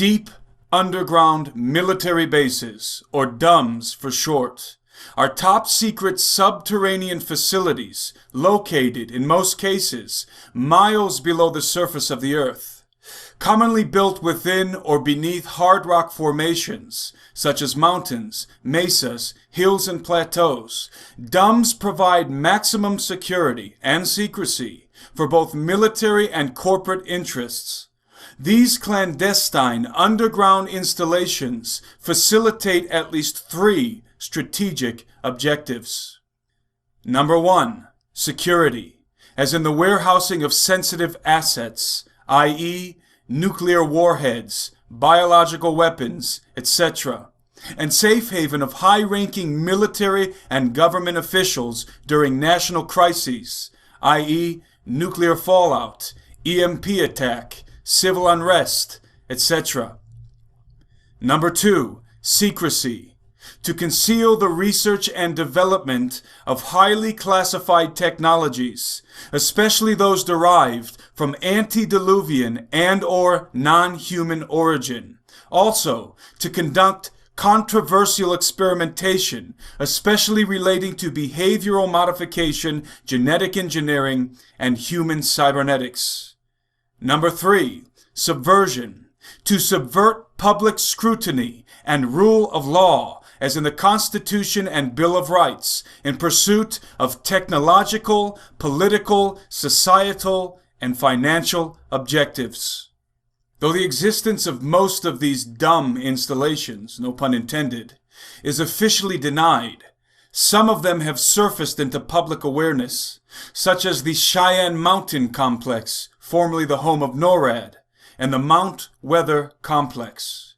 Deep underground military bases, or DUMBs for short, are top-secret subterranean facilities located, in most cases, miles below the surface of the Earth. Commonly built within or beneath hard rock formations, such as mountains, mesas, hills, and plateaus, DUMBs provide maximum security and secrecy for both military and corporate interests. These clandestine underground installations facilitate at least 3 strategic objectives. Number 1, security, as in the warehousing of sensitive assets, i.e., nuclear warheads, biological weapons, etc., and safe haven of high-ranking military and government officials during national crises, i.e., nuclear fallout, EMP attack, civil unrest, etc. Number 2, secrecy, to conceal the research and development of highly classified technologies, especially those derived from antediluvian and/or non-human origin. Also, to conduct controversial experimentation, especially relating to behavioral modification, genetic engineering, and human cybernetics. Number 3, subversion, to subvert public scrutiny and rule of law, as in the Constitution and Bill of Rights, in pursuit of technological, political, societal, and financial objectives. Though the existence of most of these dumb installations, no pun intended, is officially denied, some of them have surfaced into public awareness, such as the Cheyenne Mountain Complex, formerly the home of NORAD, and the Mount Weather Complex.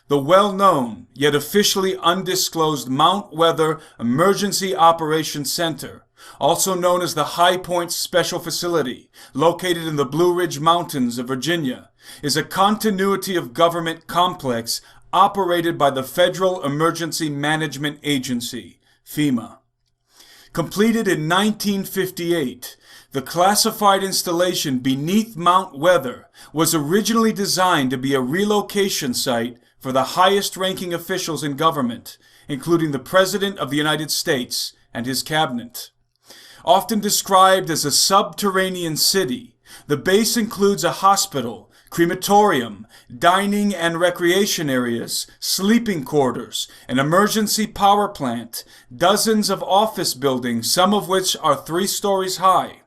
The well-known, yet officially undisclosed Mount Weather Emergency Operations Center, also known as the High Point Special Facility, located in the Blue Ridge Mountains of Virginia, is a continuity of government complex operated by the Federal Emergency Management Agency, FEMA. Completed in 1958, the classified installation beneath Mount Weather was originally designed to be a relocation site for the highest-ranking officials in government, including the President of the United States and his cabinet. Often described as a subterranean city, the base includes a hospital, crematorium, dining and recreation areas, sleeping quarters, an emergency power plant, dozens of office buildings, some of which are 3 stories high,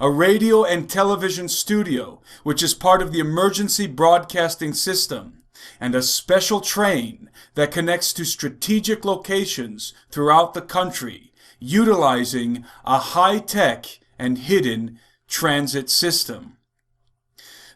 a radio and television studio, which is part of the emergency broadcasting system, and a special train that connects to strategic locations throughout the country, utilizing a high-tech and hidden transit system.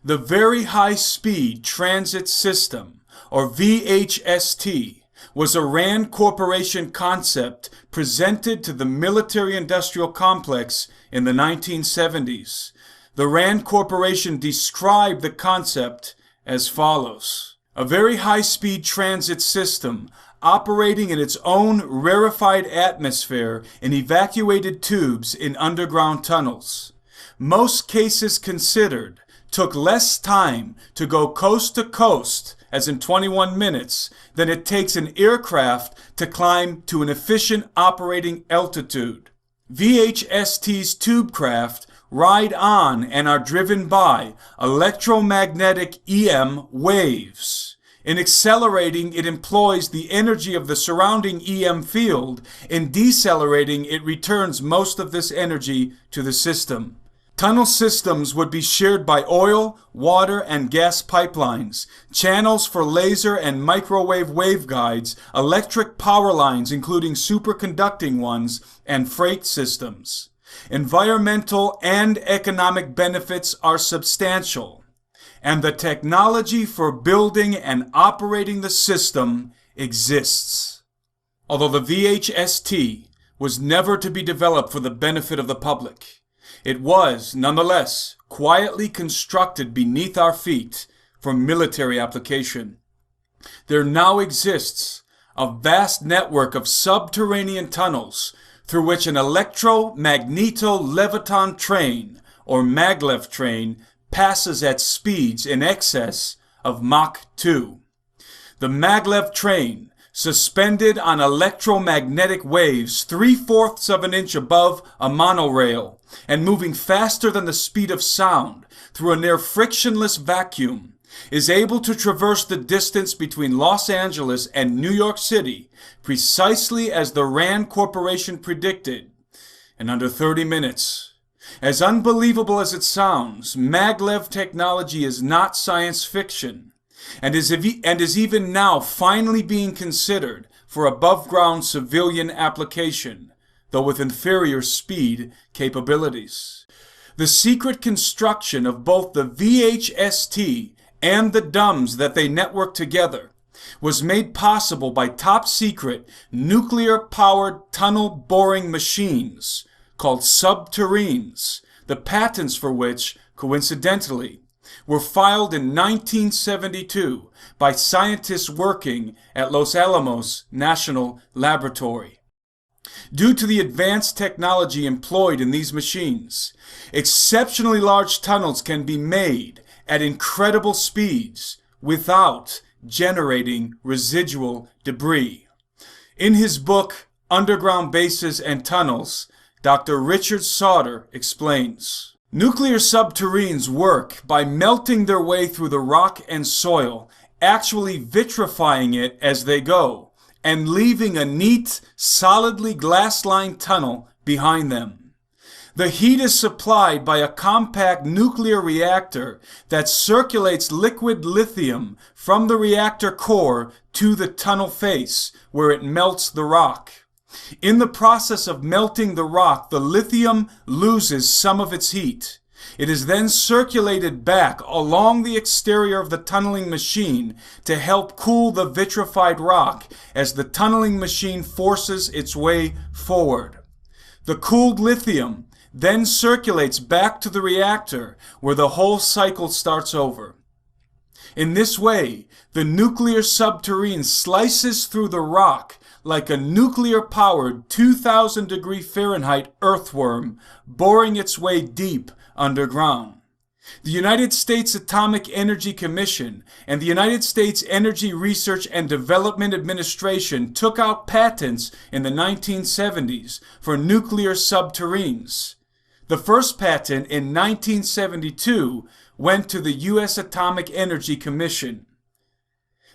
The Very High Speed Transit System, or VHST, was a RAND Corporation concept presented to the military-industrial complex in the 1970s. The RAND Corporation described the concept as follows: a very high-speed transit system operating in its own rarefied atmosphere in evacuated tubes in underground tunnels. Most cases considered took less time to go coast to coast, as in 21 minutes, than it takes an aircraft to climb to an efficient operating altitude. VHST's tubecraft ride on and are driven by electromagnetic EM waves. In accelerating, it employs the energy of the surrounding EM field. In decelerating, it returns most of this energy to the system. Tunnel systems would be shared by oil, water, and gas pipelines, channels for laser and microwave waveguides, electric power lines including superconducting ones, and freight systems. Environmental and economic benefits are substantial, and the technology for building and operating the system exists. Although the VHST was never to be developed for the benefit of the public, it was, nonetheless, quietly constructed beneath our feet for military application. There now exists a vast network of subterranean tunnels through which an electromagneto-leviton train, or maglev train, passes at speeds in excess of Mach 2. The maglev train, suspended on electromagnetic waves 3/4 of an inch above a monorail and moving faster than the speed of sound through a near frictionless vacuum, is able to traverse the distance between Los Angeles and New York City precisely as the Rand Corporation predicted, in under 30 minutes. As unbelievable as it sounds, maglev technology is not science fiction, and is even now finally being considered for above-ground civilian application, though with inferior speed capabilities. The secret construction of both the VHST and the DUMS that they network together was made possible by top-secret nuclear-powered tunnel-boring machines called subterranes, the patents for which, coincidentally, were filed in 1972 by scientists working at Los Alamos National Laboratory. Due to the advanced technology employed in these machines, exceptionally large tunnels can be made at incredible speeds without generating residual debris. In his book, Underground Bases and Tunnels, Dr. Richard Sauter explains, nuclear subterranes work by melting their way through the rock and soil, actually vitrifying it as they go, and leaving a neat, solidly glass-lined tunnel behind them. The heat is supplied by a compact nuclear reactor that circulates liquid lithium from the reactor core to the tunnel face, where it melts the rock. In the process of melting the rock, the lithium loses some of its heat. It is then circulated back along the exterior of the tunneling machine to help cool the vitrified rock as the tunneling machine forces its way forward. The cooled lithium then circulates back to the reactor, where the whole cycle starts over. In this way, the nuclear subterrane slices through the rock like a nuclear-powered 2,000 degree Fahrenheit earthworm, boring its way deep underground. The United States Atomic Energy Commission and the United States Energy Research and Development Administration took out patents in the 1970s for nuclear subterranes. The first patent in 1972 went to the U.S. Atomic Energy Commission.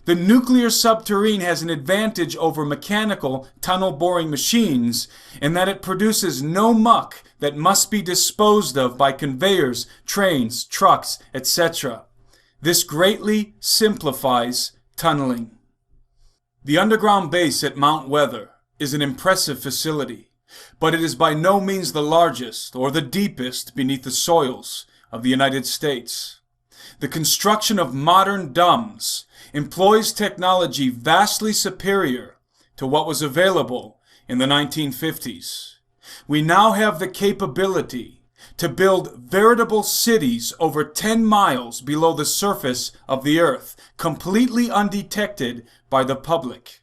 The nuclear subterrane has an advantage over mechanical tunnel-boring machines in that it produces no muck that must be disposed of by conveyors, trains, trucks, etc. This greatly simplifies tunneling. The underground base at Mount Weather is an impressive facility, but it is by no means the largest or the deepest beneath the soils of the United States. The construction of modern DUMS employs technology vastly superior to what was available in the 1950s. We now have the capability to build veritable cities over 10 miles below the surface of the earth, completely undetected by the public.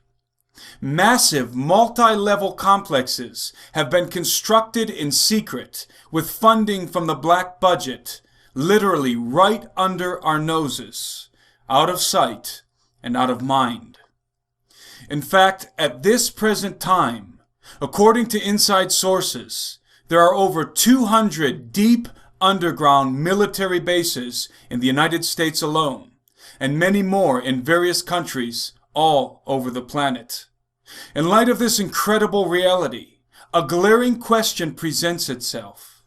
Massive multi-level complexes have been constructed in secret with funding from the black budget, literally right under our noses, out of sight and out of mind. In fact, at this present time, according to inside sources, there are over 200 deep underground military bases in the United States alone, and many more in various countries all over the planet. In light of this incredible reality, a glaring question presents itself.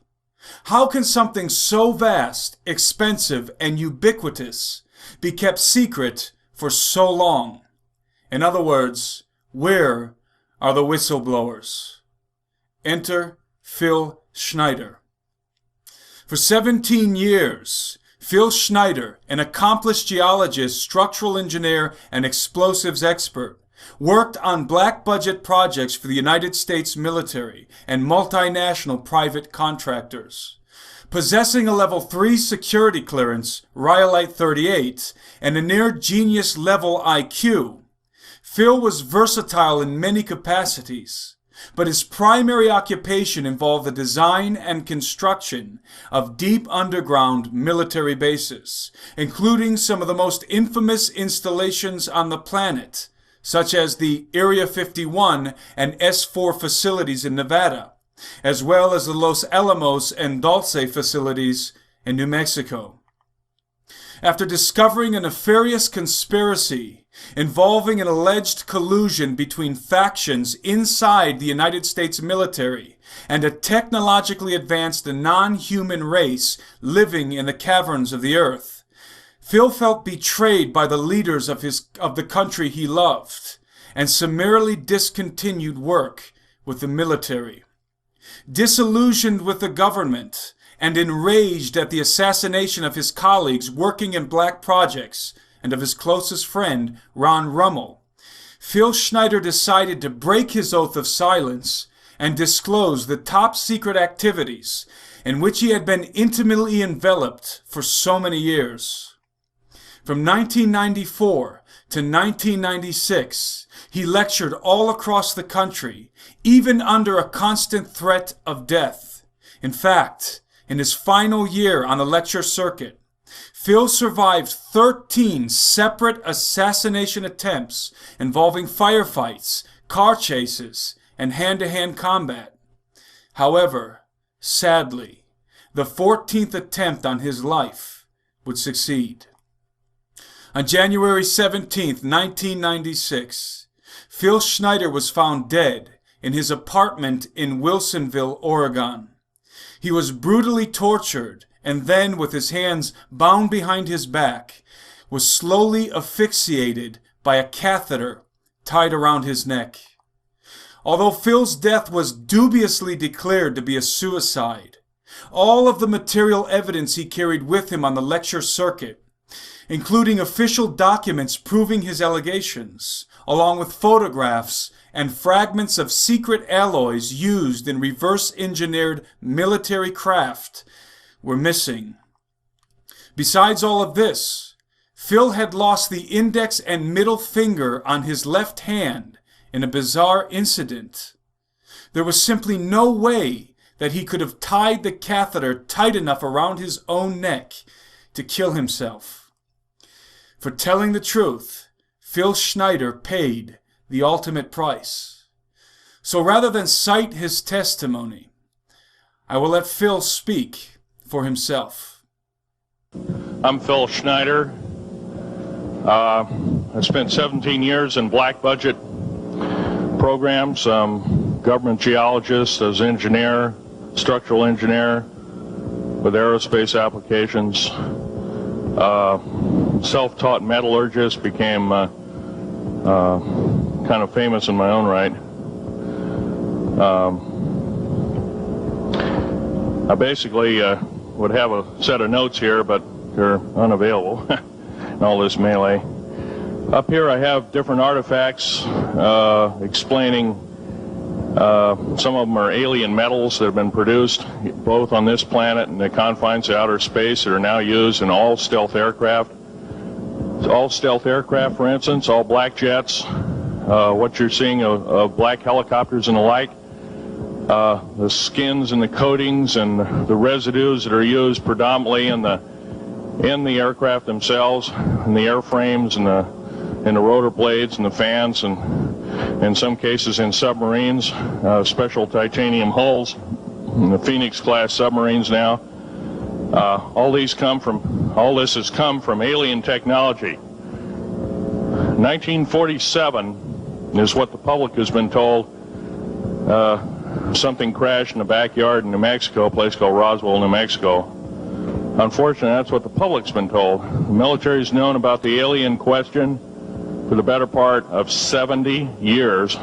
How can something so vast, expensive, and ubiquitous be kept secret for so long? In other words, where are the whistleblowers? Enter Phil Schneider. For 17 years, Phil Schneider, an accomplished geologist, structural engineer, and explosives expert, worked on black budget projects for the United States military and multinational private contractors. Possessing a level 3 security clearance, Rhyolite 38, and a near genius level IQ, Phil was versatile in many capacities. but his primary occupation involved the design and construction of deep underground military bases, including some of the most infamous installations on the planet, such as the Area 51 and S4 facilities in Nevada, as well as the Los Alamos and Dulce facilities in New Mexico. After discovering a nefarious conspiracy involving an alleged collusion between factions inside the United States military and a technologically advanced non-human race living in the caverns of the earth, Phil felt betrayed by the leaders of the country he loved and summarily discontinued work with the military. Disillusioned with the government and enraged at the assassination of his colleagues working in black projects and of his closest friend, Ron Rummel, Phil Schneider decided to break his oath of silence and disclose the top-secret activities in which he had been intimately enveloped for so many years. From 1994 to 1996, he lectured all across the country, even under a constant threat of death. In fact, in his final year on the lecture circuit, Phil survived 13 separate assassination attempts involving firefights, car chases, and hand-to-hand combat. However, sadly, the 14th attempt on his life would succeed. On January 17, 1996, Phil Schneider was found dead in his apartment in Wilsonville, Oregon. He was brutally tortured and then, with his hands bound behind his back, was slowly asphyxiated by a catheter tied around his neck. Although Phil's death was dubiously declared to be a suicide, all of the material evidence he carried with him on the lecture circuit, including official documents proving his allegations, along with photographs and fragments of secret alloys used in reverse-engineered military craft, were missing. Besides all of this, Phil had lost the index and middle finger on his left hand in a bizarre incident. There was simply no way that he could have tied the catheter tight enough around his own neck to kill himself. For telling the truth, Phil Schneider paid the ultimate price. So rather than cite his testimony, I will let Phil speak for himself. I'm Phil Schneider. I spent 17 years in black budget programs, government geologist, as engineer, structural engineer with aerospace applications. Self-taught metallurgist, became kind of famous in my own right. I basically would have a set of notes here, but they're unavailable in all this melee. Up here I have different artifacts explaining some of them are alien metals that have been produced both on this planet and the confines of outer space that are now used in all stealth aircraft. All stealth aircraft, for instance, all black jets, what you're seeing of black helicopters and the like. The skins and the coatings and the residues that are used predominantly in the aircraft themselves, in the airframes and the rotor blades and the fans, and in some cases in submarines, special titanium hulls in the Phoenix class submarines now. All this has come from alien technology. 1947 is what the public has been told. Something crashed in the backyard in New Mexico, a place called Roswell, New Mexico. Unfortunately, that's what the public's been told. The military's known about the alien question for the better part of 70 years,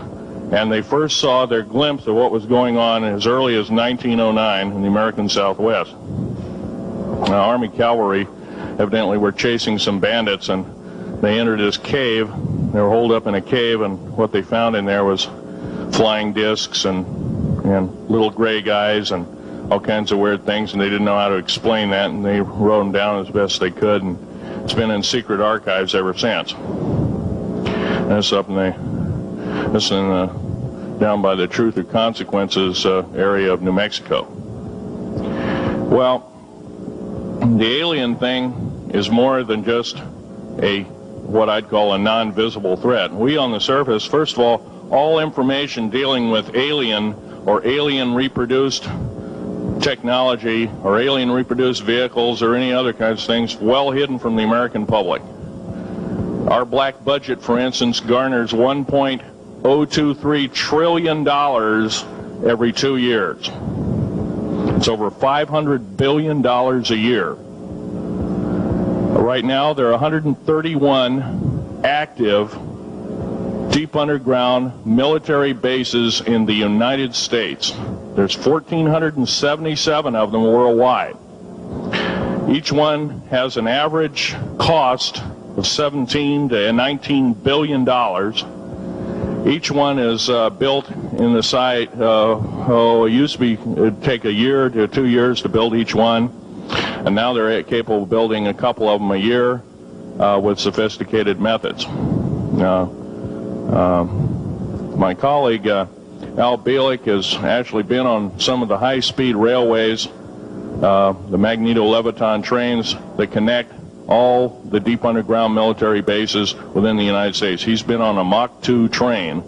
and they first saw their glimpse of what was going on as early as 1909 in the American Southwest. Now, Army cavalry evidently were chasing some bandits, and they entered this cave. They were holed up in a cave, and what they found in there was flying discs and little gray guys and all kinds of weird things, and they didn't know how to explain that, and they wrote them down as best they could, and it's been in secret archives ever since. That's up in the down by the Truth or Consequences area of New Mexico. Well, the alien thing is more than just what I'd call a non-visible threat. We on the surface, first of all information dealing with alien or alien reproduced technology or alien reproduced vehicles or any other kinds of things well hidden from the American public. Our black budget, for instance, garners $1.023 trillion every 2 years. It's over $500 billion a year. Right now, there are 131 active deep underground military bases in the United States. There's 1,477 of them worldwide. Each one has an average cost of $17 to $19 billion. Each one is built in the site. It used to be it'd take a year to 2 years to build each one, and now they're capable of building a couple of them a year with sophisticated methods. My colleague Al Bielik has actually been on some of the high-speed railways, the magneto-leviton trains that connect all the deep underground military bases within the United States. He's been on a Mach 2 train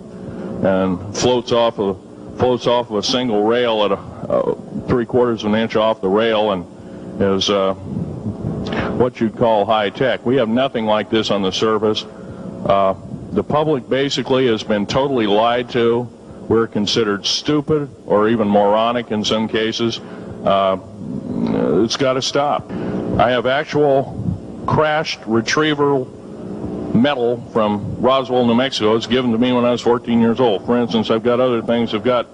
and floats off of a single rail at a 3/4 of an inch off the rail, and is what you'd call high tech. We have nothing like this on the surface. The public basically has been totally lied to. We're considered stupid or even moronic in some cases. It's got to stop. I have actual crashed retriever metal from Roswell, New Mexico. It's given to me when I was 14 years old. For instance, I've got other things. I've got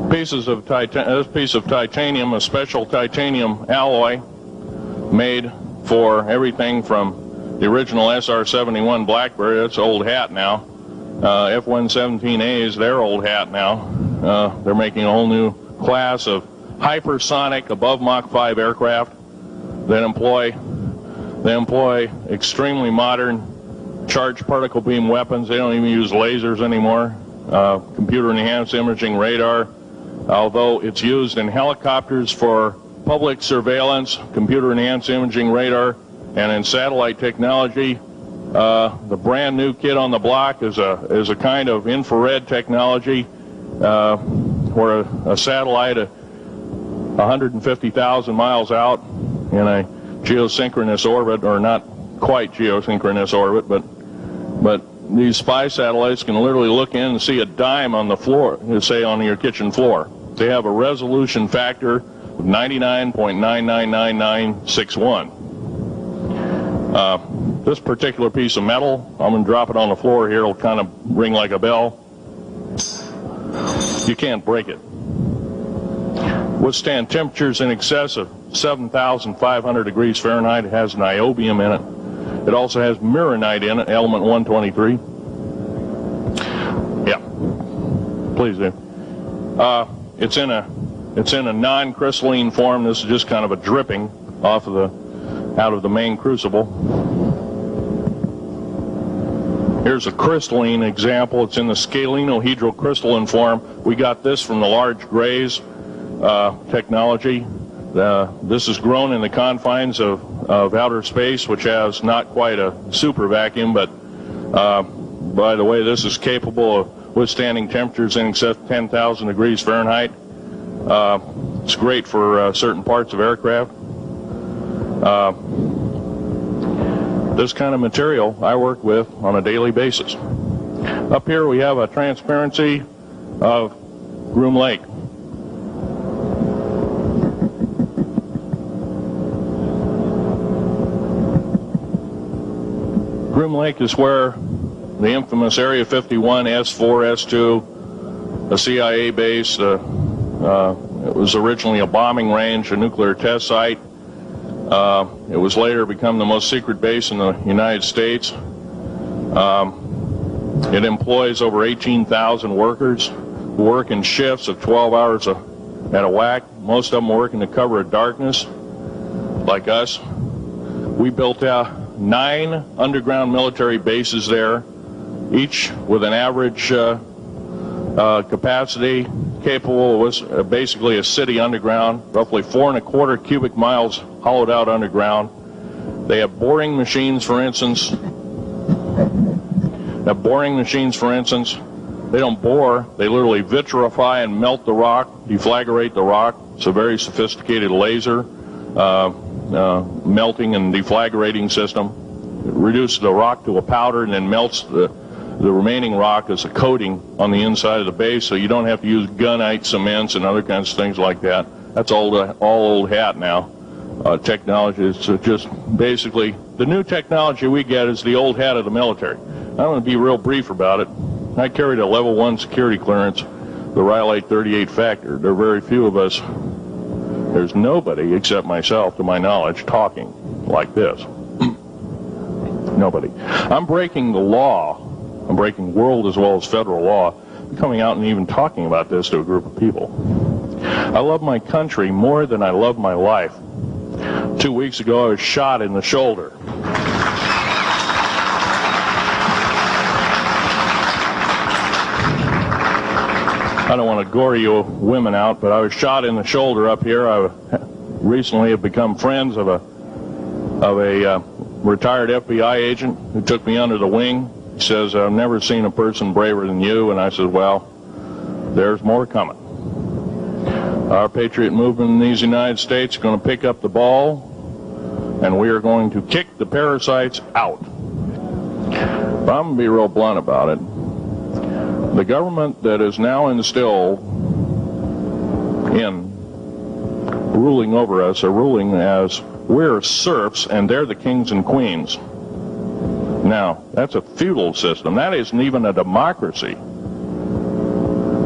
pieces of this piece of titanium, a special titanium alloy made for everything from the original SR-71 Blackberry. That's old hat now. F-117As, they're old hat now. They're making a whole new class of hypersonic above Mach 5 aircraft that employ extremely modern charged particle beam weapons. They don't even use lasers anymore. Computer enhanced imaging radar, although it's used in helicopters for public surveillance, computer enhanced imaging radar, and in satellite technology. The brand new kid on the block is a kind of infrared technology where a satellite 150,000 miles out in a geosynchronous orbit, or not quite geosynchronous orbit, but these spy satellites can literally look in and see a dime on the floor, say on your kitchen floor. They have a resolution factor of 99.999961. This particular piece of metal, I'm going to drop it on the floor here. It'll kind of ring like a bell. You can't break it. Withstand temperatures in excess of 7,500 degrees Fahrenheit. It has niobium in it. It also has mironite in it, element 123. Yeah, please do. It's in a non-crystalline form. This is just kind of a dripping out of the main crucible. Here's a crystalline example. It's in the scalenohedral crystalline form. We got this from the large grays technology. This is grown in the confines of outer space, which has not quite a super vacuum, but by the way, this is capable of withstanding temperatures in excess of 10,000 degrees Fahrenheit. It's great for certain parts of aircraft. This kind of material I work with on a daily basis. Up here we have a transparency of Groom Lake. Groom Lake is where the infamous Area 51, S4, S2, a CIA base, it was originally a bombing range, a nuclear test site. It was later become the most secret base in the United States. It employs over 18,000 workers who work in shifts of 12 hours at a whack. Most of them work in the cover of darkness, like us. We built out 9 underground military bases there each with an average capacity capable of basically a city underground, roughly 4¼ cubic miles hollowed out underground. They have boring machines, for instance. They don't bore, they literally vitrify and melt the rock, deflagrate the rock. It's a very sophisticated laser melting and deflagrating system. It reduces the rock to a powder and then melts the remaining rock as a coating on the inside of the base, so you don't have to use gunite cements and other kinds of things like that. That's all old hat now. Technology is just basically the new technology we get is the old hat of the military. I'm going to be real brief about it. I carried a level 1 security clearance, the Rylate 38 factor. There are very few of us. There's nobody except myself, to my knowledge, talking like this. Nobody. I'm breaking the law. I'm breaking world as well as federal law, coming out and even talking about this to a group of people. I love my country more than I love my life. 2 weeks ago, I was shot in the shoulder. I don't want to gore you women out, but I was shot in the shoulder up here. I recently have become friends of a retired FBI agent who took me under the wing. He says, I've never seen a person braver than you. And I said, well, there's more coming. Our patriot movement in these United States is going to pick up the ball, and we are going to kick the parasites out. But I'm going to be real blunt about it. The government that is now instilled in ruling over us are ruling as we're serfs and they're the kings and queens. Now, that's a feudal system. That isn't even a democracy.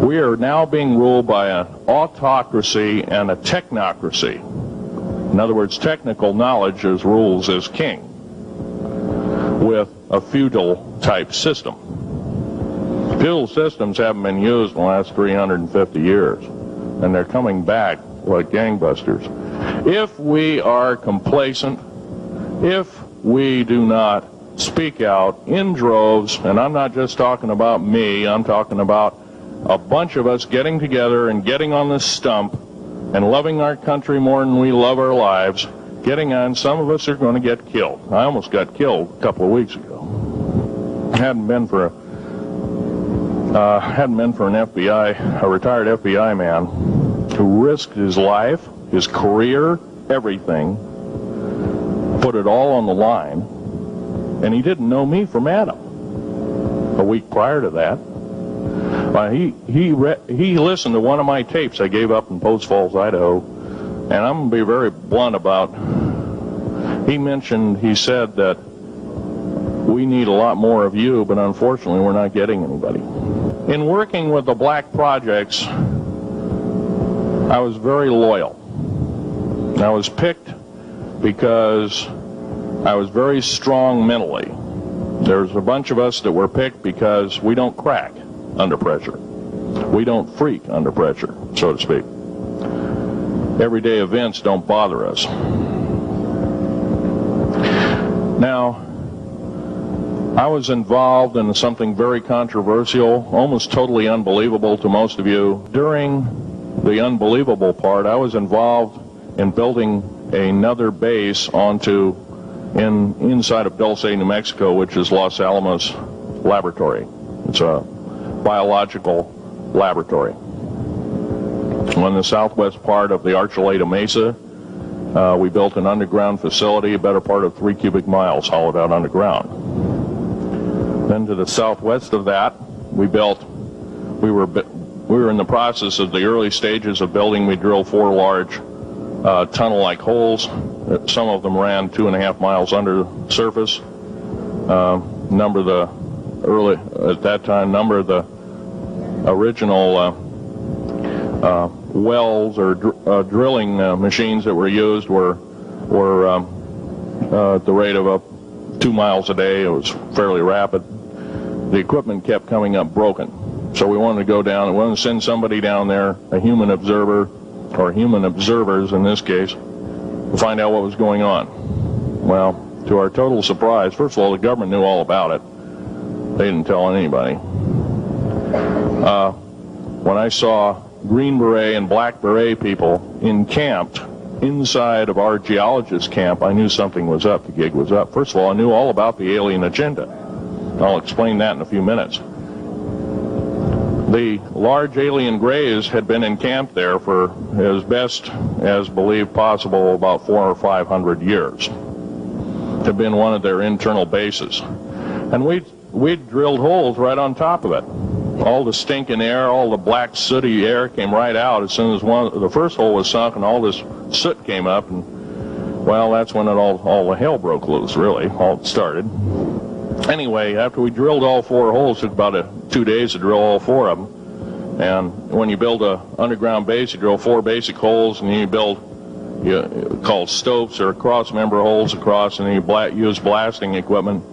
We are now being ruled by an autocracy and a technocracy. In other words, technical knowledge is rules as king with a feudal type system. Feudal systems haven't been used in the last 350 years, and they're coming back like gangbusters. If we are complacent, if we do not speak out in droves, and I'm not just talking about me, I'm talking about a bunch of us getting together and getting on this stump and loving our country more than we love our lives, getting on, some of us are going to get killed. I almost got killed a couple of weeks ago. Hadn't been for an FBI, a retired FBI man who risked his life, his career, everything, put it all on the line, and he didn't know me from Adam. A week prior to that, he listened to one of my tapes I gave up in Post Falls, Idaho, and I'm going to be very blunt about, he said that we need a lot more of you, but unfortunately we're not getting anybody. In working with the black projects, I was very loyal. I was picked because I was very strong mentally. There's a bunch of us that were picked because we don't crack under pressure. We don't freak under pressure, so to speak. Everyday events don't bother us. Now, I was involved in something very controversial, almost totally unbelievable to most of you. During the unbelievable part, I was involved in building another base inside of Dulce, New Mexico, which is Los Alamos Laboratory. It's a biological laboratory. On the southwest part of the Archuleta Mesa, we built an underground facility, a better part of 3 cubic miles hollowed out underground. Then to the southwest of that, we were in the process of the early stages of building. We drilled 4 large tunnel-like holes. Some of them ran 2.5 miles under the surface. Number of the original wells or drilling machines that were used were at the rate of up 2 miles a day. It was fairly rapid. The equipment kept coming up broken. So we wanted to go down, we wanted to send somebody down there, a human observer, or human observers in this case, to find out what was going on. Well, to our total surprise, first of all, the government knew all about it. They didn't tell anybody. When I saw Green Beret and Black Beret people encamped inside of our geologist camp, I knew something was up. The gig was up. First of all, I knew all about the alien agenda. I'll explain that in a few minutes. The large alien grays had been encamped there for as best as believed possible about 400 or 500 years. Had been one of their internal bases. And we'd drilled holes right on top of it. All the stinking air, all the black sooty air came right out as soon as the first hole was sunk, and all this soot came up, and well, that's when all the hell broke loose, really. All started. Anyway, after we drilled all 4 holes, it took about 2 days to drill all 4 of them. And when you build a underground base, you drill 4 basic holes, and then you build called stopes or cross-member holes across, and then you use blasting equipment,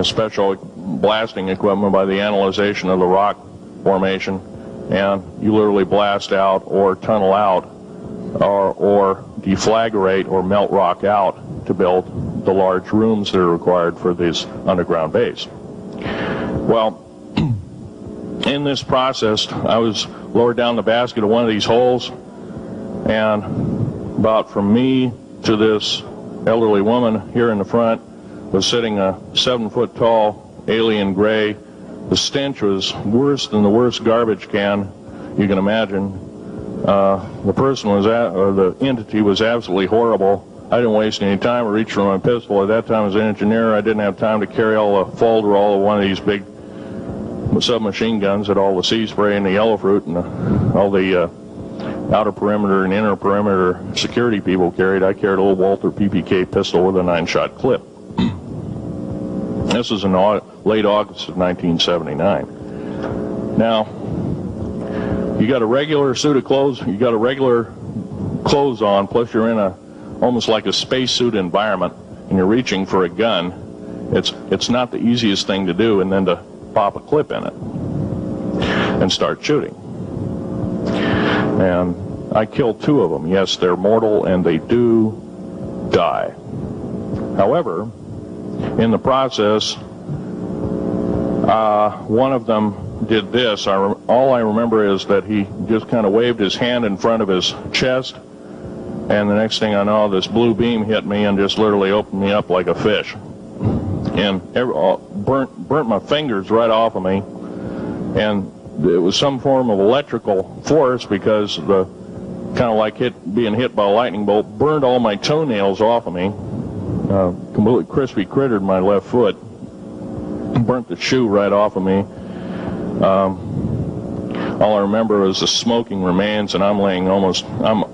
special blasting equipment by the analyzation of the rock formation, and you literally blast out or tunnel out or deflagrate or melt rock out to build the large rooms that are required for this underground base. Well, in this process, I was lowered down the basket of one of these holes, and about from me to this elderly woman here in the front was sitting a 7-foot tall alien gray. The stench was worse than the worst garbage can you can imagine. The person was or the entity was absolutely horrible. I didn't waste any time. I reached for my pistol. At that time, as an engineer, I didn't have time to carry all the folder, all of one of these big submachine guns that all the sea spray and the yellow fruit and all the outer perimeter and inner perimeter security people carried. I carried a little Walther PPK pistol with a 9-shot clip. This was in late August of 1979. Now, you got a regular suit of clothes, you got a regular clothes on, plus you're in almost like a spacesuit environment, and you're reaching for a gun. It's not the easiest thing to do, and then to pop a clip in it and start shooting. And I killed 2 of them. Yes, they're mortal, and they do die. However, in the process, one of them did this. All I remember is that he just kind of waved his hand in front of his chest, and the next thing I know, this blue beam hit me and just literally opened me up like a fish, and burnt my fingers right off of me. And it was some form of electrical force, because the kind of like being hit by a lightning bolt burned all my toenails off of me. Completely crispy crittered my left foot, burnt the shoe right off of me. All I remember is the smoking remains, and I'm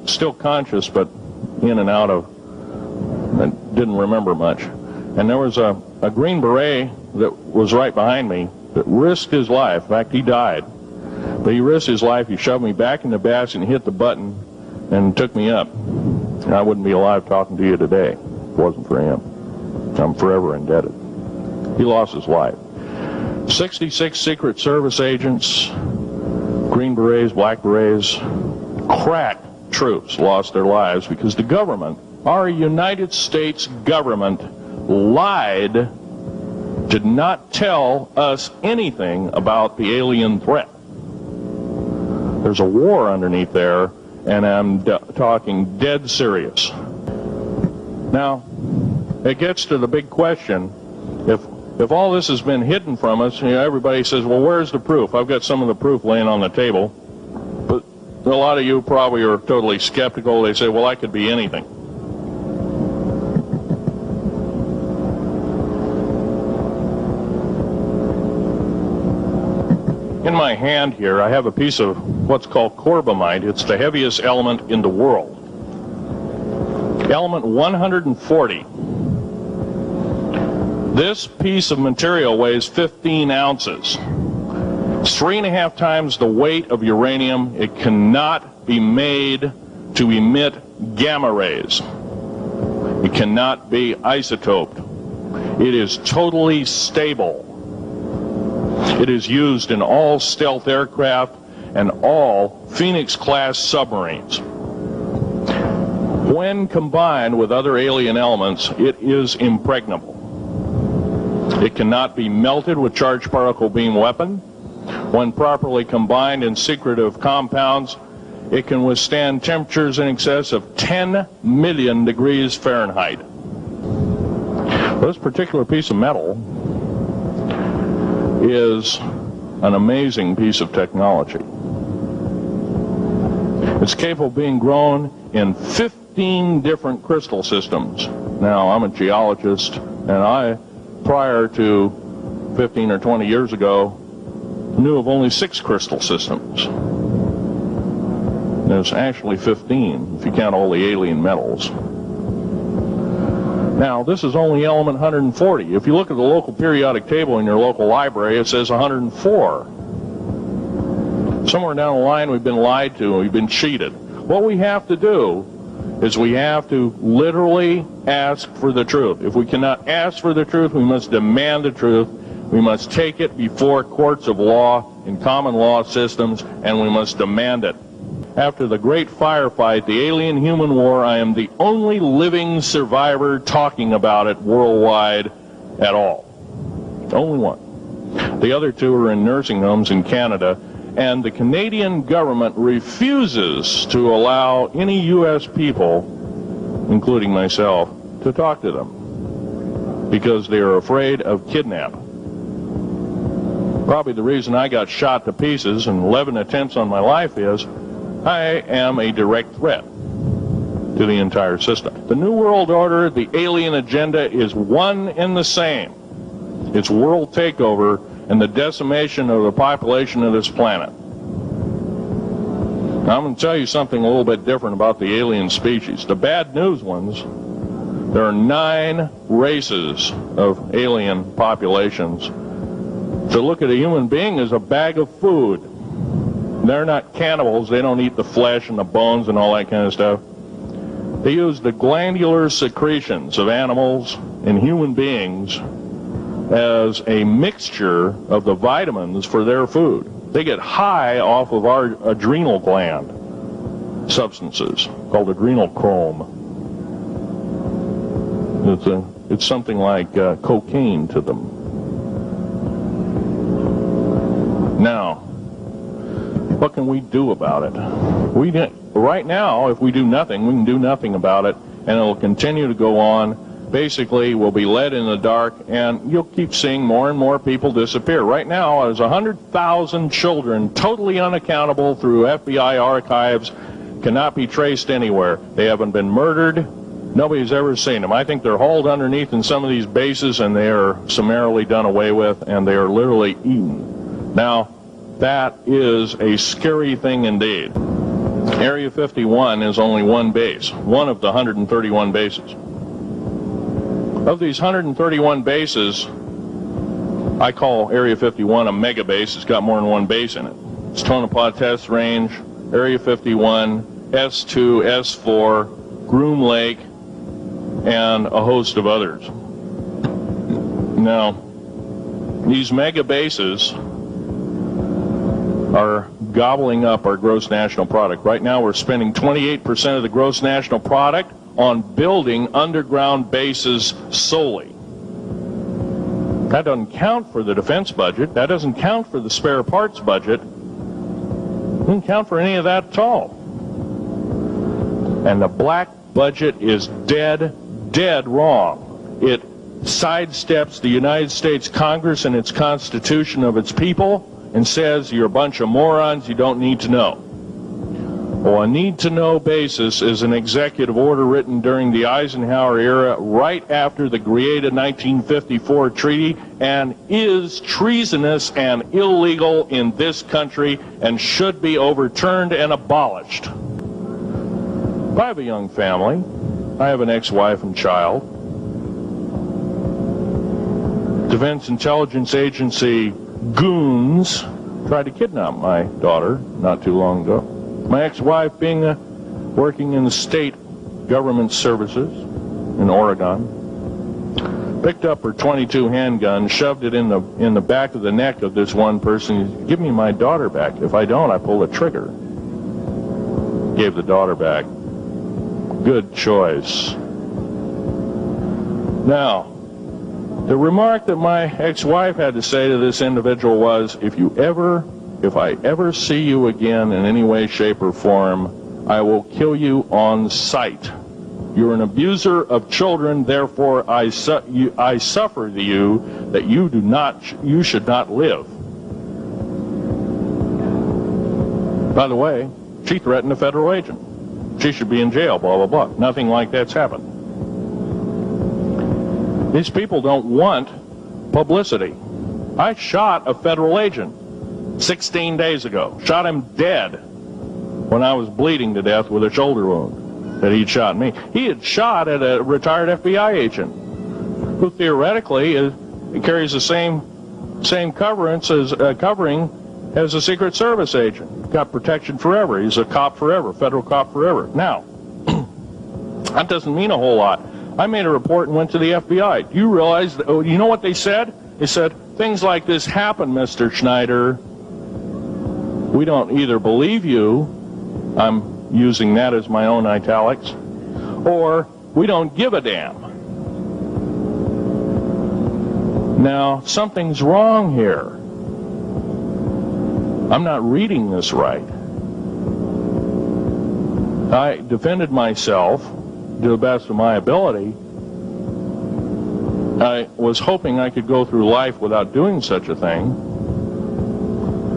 still conscious, but in and out of, I didn't remember much. And there was a Green Beret that was right behind me that risked his life. In fact, he died. But he risked his life. He shoved me back in the basket and hit the button and took me up. And I wouldn't be alive talking to you today if it wasn't for him. I'm forever indebted. He lost his life. 66 Secret Service agents, Green Berets, Black Berets, crack troops lost their lives because the government, our United States government, lied, did not tell us anything about the alien threat. There's a war underneath there, and I'm talking dead serious. Now, it gets to the big question. If all this has been hidden from us, everybody says, well, where's the proof? I've got some of the proof laying on the table. But a lot of you probably are totally skeptical. They say, well, I could be anything. In my hand here, I have a piece of what's called corbamite. It's the heaviest element in the world. Element 140. This piece of material weighs 15 ounces. It's 3.5 times the weight of uranium. It cannot be made to emit gamma rays. It cannot be isotoped. It is totally stable. It is used in all stealth aircraft and all Phoenix-class submarines. When combined with other alien elements, it is impregnable. It cannot be melted with charged particle beam weapon. When properly combined in secretive compounds, it can withstand temperatures in excess of 10 million degrees Fahrenheit. This particular piece of metal is an amazing piece of technology. It's capable of being grown in 15 different crystal systems. Now, I'm a geologist, and I, prior to 15 or 20 years ago, knew of only 6 crystal systems. There's actually 15 if you count all the alien metals. Now, this is only element 140. If you look at the local periodic table in your local library, it says 104. Somewhere down the line, we've been lied to, we've been cheated. What we have to do is we have to literally ask for the truth. If we cannot ask for the truth, we must demand the truth. We must take it before courts of law in common law systems, and we must demand it. After the great firefight, the alien-human war, I am the only living survivor talking about it worldwide at all. Only one. The other 2 are in nursing homes in Canada, and the Canadian government refuses to allow any U.S. people, including myself, to talk to them because they are afraid of kidnap. Probably the reason I got shot to pieces and 11 attempts on my life is I am a direct threat to the entire system. The New World Order, the alien agenda is one and the same. It's world takeover and the decimation of the population of this planet. Now, I'm going to tell you something a little bit different about the alien species. The bad news ones, there are 9 races of alien populations. To look at a human being as a bag of food. They're not cannibals. They don't eat the flesh and the bones and all that kind of stuff. They use the glandular secretions of animals and human beings as a mixture of the vitamins for their food. They get high off of our adrenal gland substances called adrenal chrome. It's something like cocaine to them. Now, what can we do about it? Right now, if we do nothing, we can do nothing about it, and it'll continue to go on. Basically, we'll be led in the dark, and you'll keep seeing more and more people disappear. Right now, there's 100,000 children totally unaccountable through FBI archives, cannot be traced anywhere. They haven't been murdered. Nobody's ever seen them. I think they're hauled underneath in some of these bases, and they are summarily done away with, and they are literally eaten. Now, that is a scary thing indeed. Area 51 is only one base, one of the 131 bases. Of these 131 bases, I call Area 51 a mega base. It's got more than one base in it. It's Tonopah Test Range, Area 51, S2, S4, Groom Lake, and a host of others. Now, these mega bases are gobbling up our gross national product. Right now we're spending 28% of the gross national product on building underground bases solely. That doesn't count for the defense budget. That doesn't count for the spare parts budget. It doesn't count for any of that at all. And the black budget is dead wrong. It sidesteps the United States Congress and its Constitution of its people and says you're a bunch of morons, you don't need to know. Well, a need-to-know basis is an executive order written during the Eisenhower era right after the Greada 1954 treaty and is treasonous and illegal in this country and should be overturned and abolished. I have a young family. I have an ex-wife and child. Defense Intelligence Agency goons tried to kidnap my daughter not too long ago. My ex-wife, working in the state government services in Oregon, picked up her .22 handgun, shoved it in the back of the neck of this one person. Give me my daughter back. If I don't, I pull the trigger. Gave the daughter back. Good choice. Now, The remark that my ex-wife had to say to this individual was, if I ever see you again in any way, shape, or form, I will kill you on sight. You're an abuser of children, therefore I suffer to you that you should not live. By the way, she threatened a federal agent. She should be in jail, blah, blah, blah. Nothing like that's happened. These people don't want publicity. I shot a federal agent 16 days ago. Shot him dead when I was bleeding to death with a shoulder wound that he'd shot me. He had shot at a retired FBI agent who theoretically carries the same covering as a Secret Service agent. Got protection forever. He's a cop forever, federal cop forever. Now, that doesn't mean a whole lot. I made a report and went to the FBI. Do you realize, you know what they said? They said, things like this happen, Mr. Schneider. We don't either believe you, I'm using that as my own italics, or we don't give a damn. Now, something's wrong here. I'm not reading this right. I defended myself to the best of my ability. I was hoping I could go through life without doing such a thing.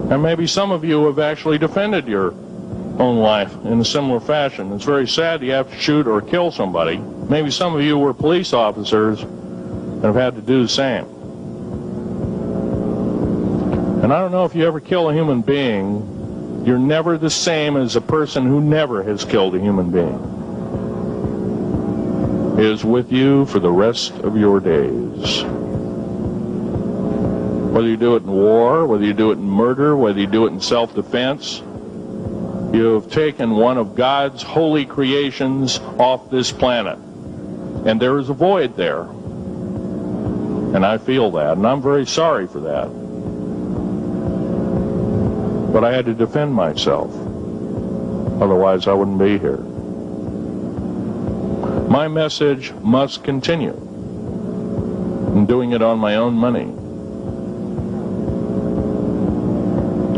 And maybe some of you have actually defended your own life in a similar fashion. It's very sad you have to shoot or kill somebody. Maybe some of you were police officers and have had to do the same. And I don't know if you ever kill a human being, you're never the same as a person who never has killed a human being. Is with you for the rest of your days. Whether you do it in war, whether you do it in murder, whether you do it in self-defense, you have taken one of God's holy creations off this planet. And there is a void there. And I feel that, and I'm very sorry for that. But I had to defend myself. Otherwise, I wouldn't be here. My message must continue. I'm doing it on my own money.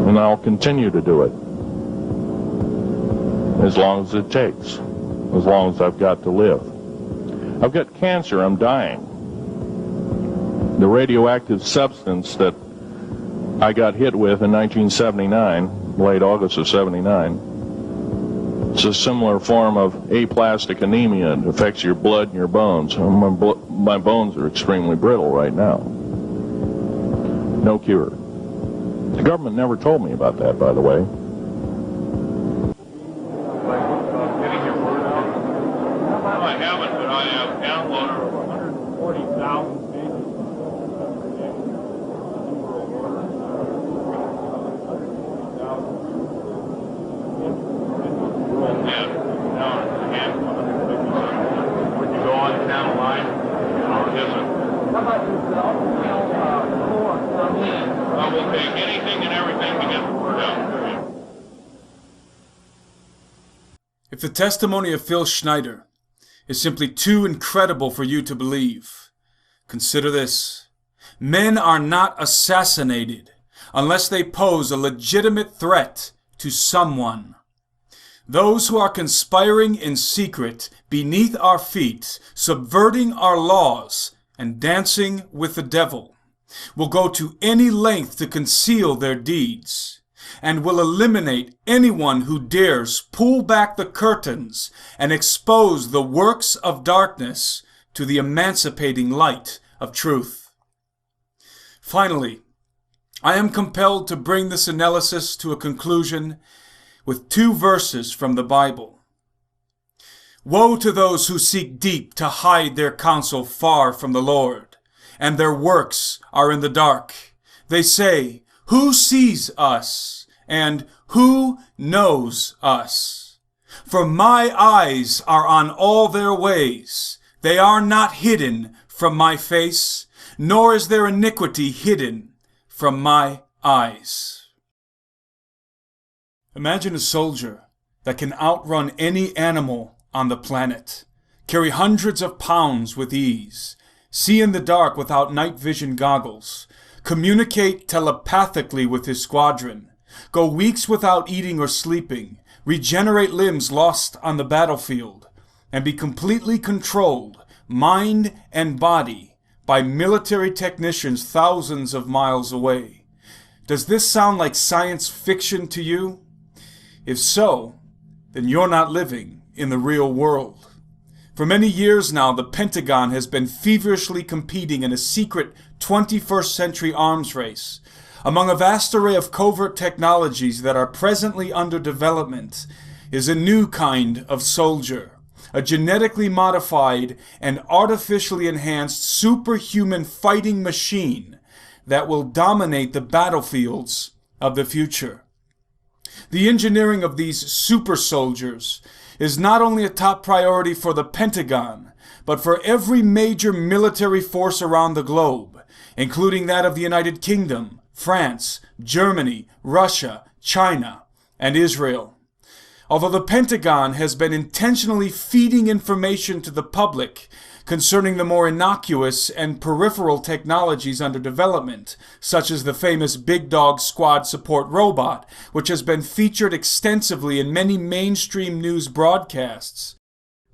And I'll continue to do it. As long as it takes. As long as I've got to live. I've got cancer, I'm dying. The radioactive substance that I got hit with in 1979, late August of 79, it's a similar form of aplastic anemia. It affects your blood and your bones. My bones are extremely brittle right now. No cure. The government never told me about that, by the way. I haven't, but I have downloaded 140,000 pages. Would you go on down the line? How about yourself? We'll take anything and everything to get the word out. If the testimony of Phil Schneider is simply too incredible for you to believe, consider this. Men are not assassinated unless they pose a legitimate threat to someone. Those who are conspiring in secret beneath our feet, subverting our laws, and dancing with the devil, will go to any length to conceal their deeds, and will eliminate anyone who dares pull back the curtains and expose the works of darkness to the emancipating light of truth. Finally, I am compelled to bring this analysis to a conclusion with 2 verses from the Bible. Woe to those who seek deep to hide their counsel far from the Lord, and their works are in the dark. They say, "Who sees us? And who knows us? For my eyes are on all their ways. They are not hidden from my face, nor is their iniquity hidden from my eyes." Imagine a soldier that can outrun any animal on the planet, carry hundreds of pounds with ease, see in the dark without night vision goggles, communicate telepathically with his squadron, go weeks without eating or sleeping, regenerate limbs lost on the battlefield, and be completely controlled, mind and body, by military technicians thousands of miles away. Does this sound like science fiction to you? If so, then you're not living in the real world. For many years now, the Pentagon has been feverishly competing in a secret 21st century arms race. Among a vast array of covert technologies that are presently under development is a new kind of soldier, a genetically modified and artificially enhanced superhuman fighting machine that will dominate the battlefields of the future. The engineering of these super soldiers is not only a top priority for the Pentagon, but for every major military force around the globe, including that of the United Kingdom, France, Germany, Russia, China, and Israel. Although the Pentagon has been intentionally feeding information to the public concerning the more innocuous and peripheral technologies under development, such as the famous Big Dog Squad support robot, which has been featured extensively in many mainstream news broadcasts,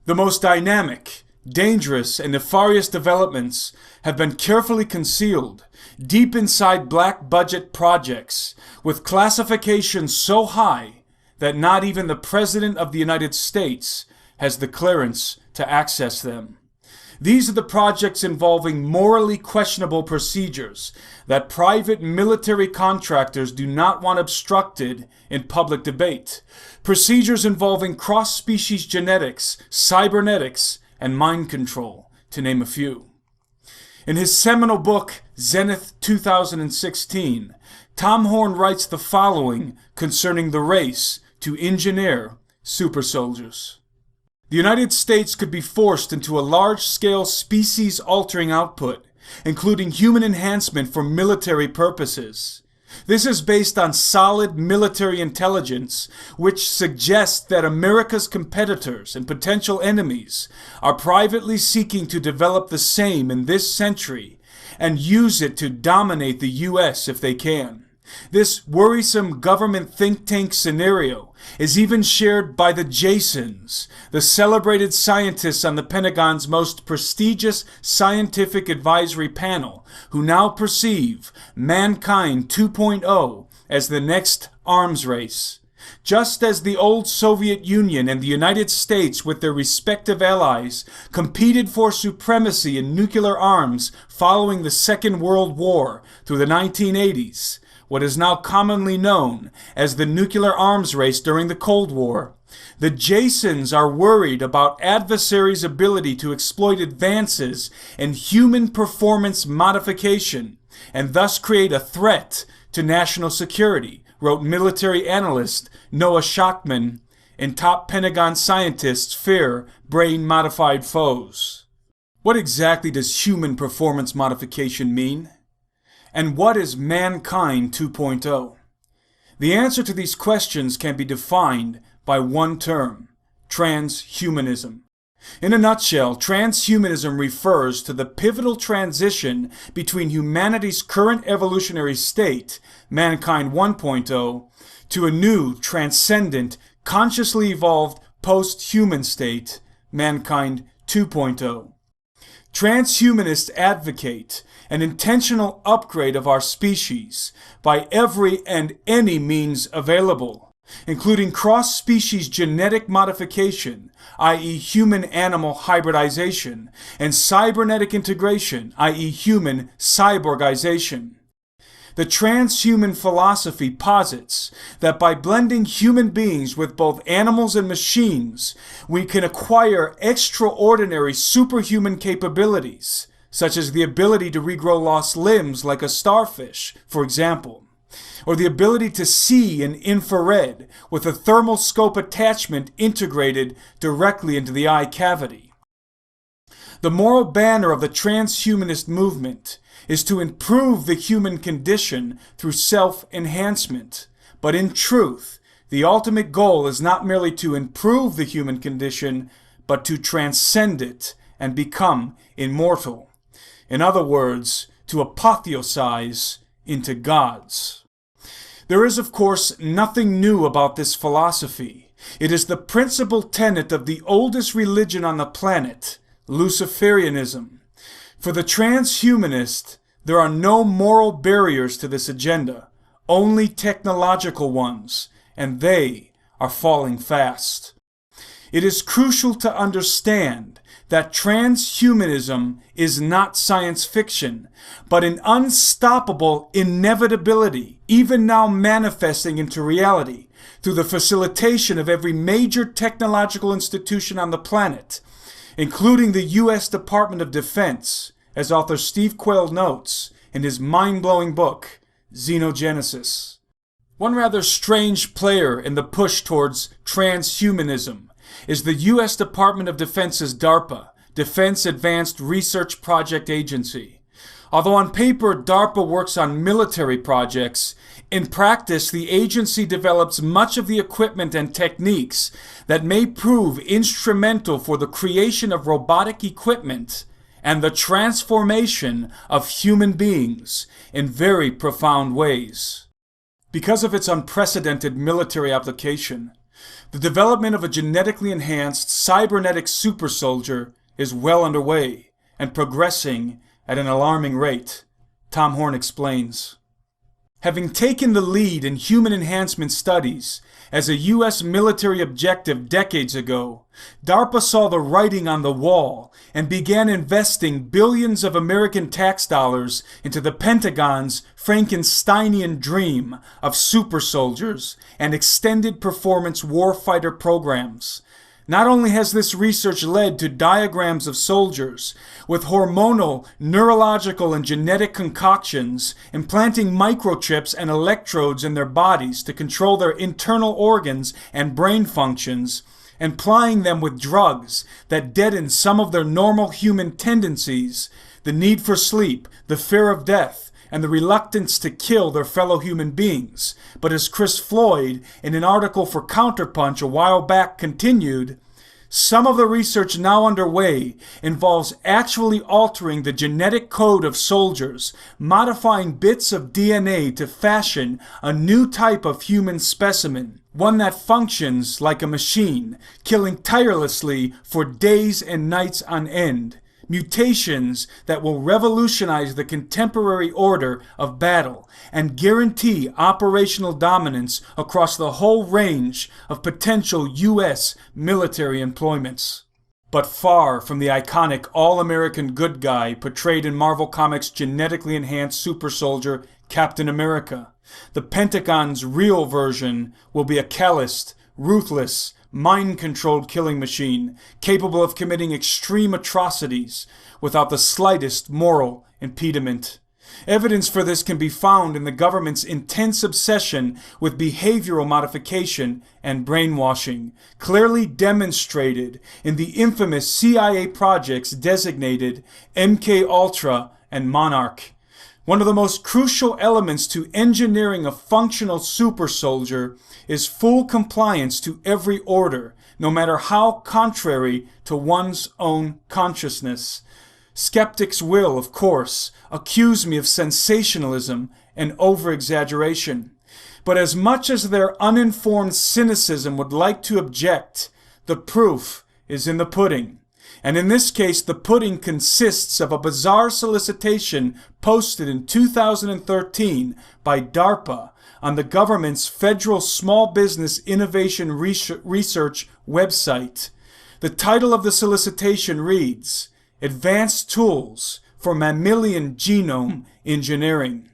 the most dynamic, dangerous, and nefarious developments have been carefully concealed deep inside black budget projects with classifications so high that not even the President of the United States has the clearance to access them. These are the projects involving morally questionable procedures that private military contractors do not want obstructed in public debate. Procedures involving cross-species genetics, cybernetics, and mind control, to name a few. In his seminal book, Zenith 2016, Tom Horn writes the following concerning the race to engineer super soldiers. The United States could be forced into a large-scale species-altering output, including human enhancement for military purposes. This is based on solid military intelligence, which suggests that America's competitors and potential enemies are privately seeking to develop the same in this century and use it to dominate the U.S. if they can. This worrisome government think tank scenario is even shared by the Jasons, the celebrated scientists on the Pentagon's most prestigious scientific advisory panel, who now perceive Mankind 2.0 as the next arms race. Just as the old Soviet Union and the United States with their respective allies competed for supremacy in nuclear arms following the Second World War through the 1980s, what is now commonly known as the nuclear arms race during the Cold War, the Jasons are worried about adversaries' ability to exploit advances in human performance modification and thus create a threat to national security, wrote military analyst Noah Schachman in Top Pentagon Scientists Fear Brain-Modified Foes. What exactly does human performance modification mean? And what is Mankind 2.0? The answer to these questions can be defined by one term: transhumanism. In a nutshell, transhumanism refers to the pivotal transition between humanity's current evolutionary state, Mankind 1.0, to a new, transcendent, consciously evolved post-human state, Mankind 2.0. Transhumanists advocate an intentional upgrade of our species by every and any means available, including cross-species genetic modification, i.e. human-animal hybridization, and cybernetic integration, i.e. human cyborgization. The transhuman philosophy posits that by blending human beings with both animals and machines, we can acquire extraordinary superhuman capabilities, such as the ability to regrow lost limbs like a starfish, for example, or the ability to see in infrared with a thermal scope attachment integrated directly into the eye cavity. The moral banner of the transhumanist movement is to improve the human condition through self-enhancement, but in truth, the ultimate goal is not merely to improve the human condition, but to transcend it and become immortal. In other words, to apotheosize into gods. There is, of course, nothing new about this philosophy. It is the principal tenet of the oldest religion on the planet, Luciferianism. For the transhumanist, there are no moral barriers to this agenda, only technological ones, and they are falling fast. It is crucial to understand that transhumanism is not science fiction, but an unstoppable inevitability, even now manifesting into reality through the facilitation of every major technological institution on the planet, including the U.S. Department of Defense, as author Steve Quayle notes in his mind-blowing book, Xenogenesis. One rather strange player in the push towards transhumanism is the U.S. Department of Defense's DARPA, Defense Advanced Research Project Agency. Although on paper DARPA works on military projects, in practice the agency develops much of the equipment and techniques that may prove instrumental for the creation of robotic equipment and the transformation of human beings in very profound ways. Because of its unprecedented military application, the development of a genetically enhanced cybernetic super soldier is well underway and progressing at an alarming rate, Tom Horn explains. Having taken the lead in human enhancement studies as a U.S. military objective decades ago, DARPA saw the writing on the wall and began investing billions of American tax dollars into the Pentagon's Frankensteinian dream of super soldiers and extended performance warfighter programs. Not only has this research led to diagrams of soldiers with hormonal, neurological, and genetic concoctions implanting microchips and electrodes in their bodies to control their internal organs and brain functions, and plying them with drugs that deaden some of their normal human tendencies, the need for sleep, the fear of death, and the reluctance to kill their fellow human beings. But as Chris Floyd, in an article for Counterpunch a while back, continued, some of the research now underway involves actually altering the genetic code of soldiers, modifying bits of DNA to fashion a new type of human specimen, one that functions like a machine, killing tirelessly for days and nights on end. Mutations that will revolutionize the contemporary order of battle and guarantee operational dominance across the whole range of potential U.S. military employments. But far from the iconic all-American good guy portrayed in Marvel Comics' genetically enhanced super soldier Captain America, the Pentagon's real version will be a calloused, ruthless, mind-controlled killing machine capable of committing extreme atrocities without the slightest moral impediment. Evidence for this can be found in the government's intense obsession with behavioral modification and brainwashing, clearly demonstrated in the infamous CIA projects designated MKUltra and Monarch. One of the most crucial elements to engineering a functional super soldier is full compliance to every order, no matter how contrary to one's own consciousness. Skeptics will, of course, accuse me of sensationalism and over-exaggeration. But as much as their uninformed cynicism would like to object, the proof is in the pudding. And in this case, the pudding consists of a bizarre solicitation posted in 2013 by DARPA on the government's Federal Small Business Innovation Research website. The title of the solicitation reads, Advanced Tools for Mammalian Genome Engineering.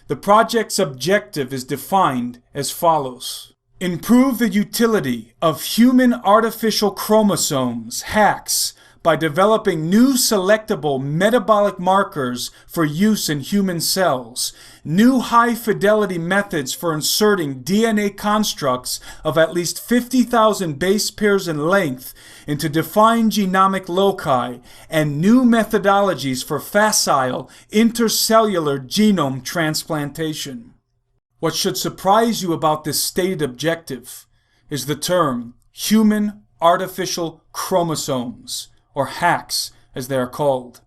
The project's objective is defined as follows. Improve the utility of human artificial chromosomes, HACs, by developing new selectable metabolic markers for use in human cells, new high-fidelity methods for inserting DNA constructs of at least 50,000 base pairs in length into defined genomic loci, and new methodologies for facile intercellular genome transplantation. What should surprise you about this stated objective is the term human artificial chromosomes, or HACs as they are called.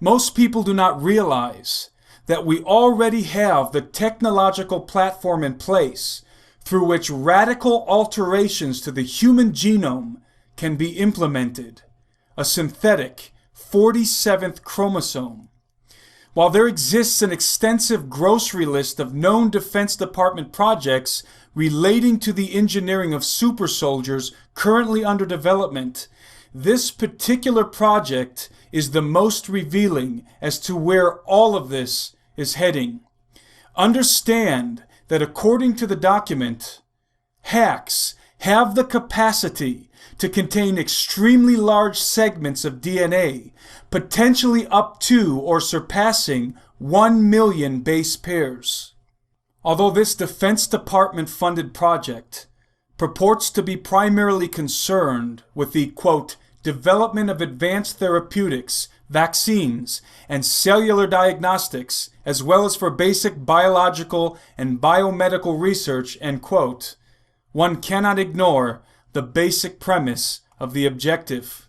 Most people do not realize that we already have the technological platform in place through which radical alterations to the human genome can be implemented, a synthetic 47th chromosome. While there exists an extensive grocery list of known Defense Department projects relating to the engineering of super soldiers currently under development, this particular project is the most revealing as to where all of this is heading. Understand that according to the document, hacks have the capacity to contain extremely large segments of DNA, potentially up to or surpassing 1 million base pairs. Although this Defense Department funded project purports to be primarily concerned with the, quote, development of advanced therapeutics, vaccines, and cellular diagnostics, as well as for basic biological and biomedical research, end quote, one cannot ignore the basic premise of the objective.